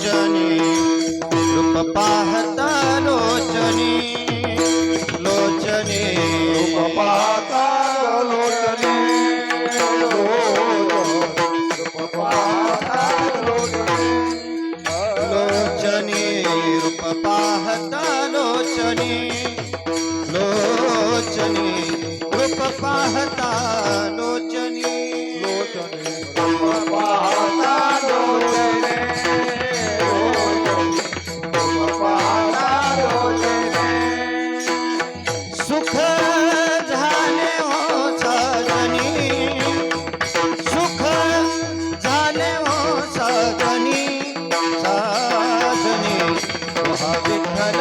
लोचनी रूप पाहता लोचनी लोचनी रूप पाहता लोचनी रूप पाहता लोचनी लोचनी रूप पाहता लोचनी लोचनी रूप पाहता लोचनी लोचनी रूप पाहता लोचनी रूप पाहता लोचनी सुख झाले हो सजनी सुख झाले हो सजनी सजनी तुहा विठ्ठल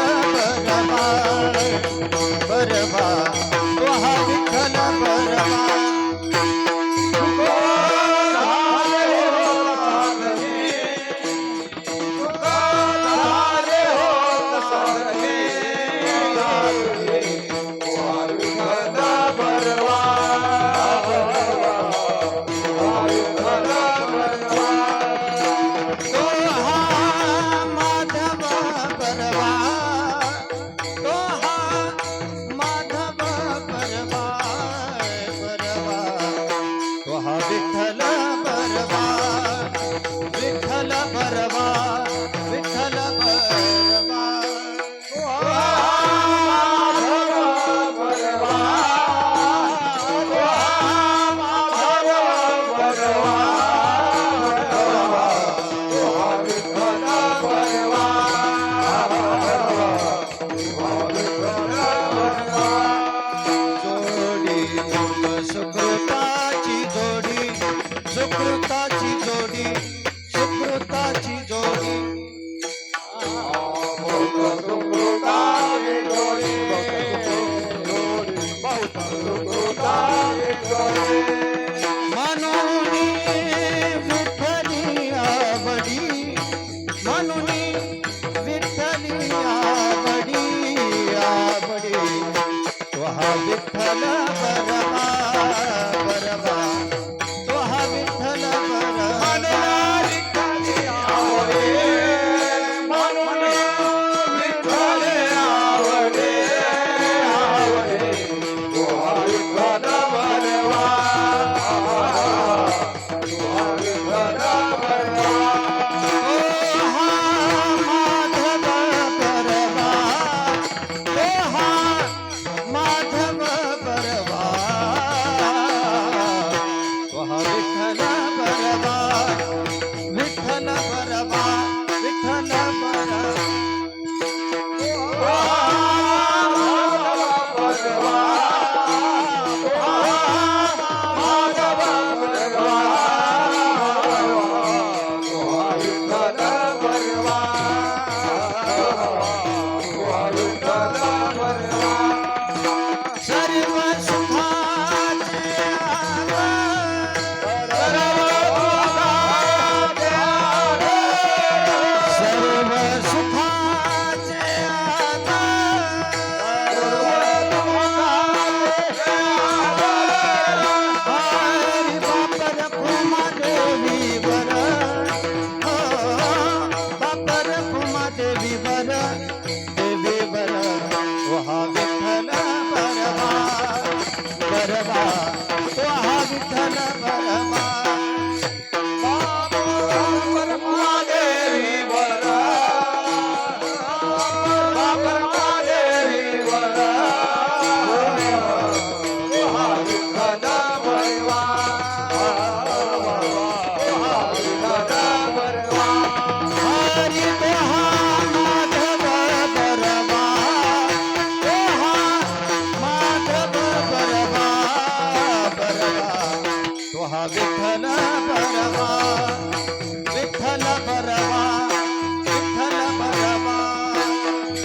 बरवा बरवा तुहा विठ्ठल बरवा विठ्ठल बरवा विठ्ठल बरवा विठ्ठल बरवा जोडी सुकृताची जोडी सुकृताची जोडी सुकृताची जोडी म्हणून विठ्ठली आवडी म्हणून विठ्ठली आवडी आवडी तुहा विठ्ठल बरवा बरवा तुहा विठ्ठल बरवा माधव बरवा तुहा विठ्ठल बरवा विठ्ठल बरवा विठ्ठल बरवा सर्व सुखाचे सर्व सुखाचे हरी बापर कुमा देवी वर बापर कुमा देवी वर देवी वर तुहा विठ्ठल बरवा बरवा तुहा विठ्ठल बरवा हरी तुहा माधव बरवा तुहा माधव बरवा बरवा तुहा विठ्ठल बरवा विठ्ठल बरवा विठ्ठल बरवा बरवा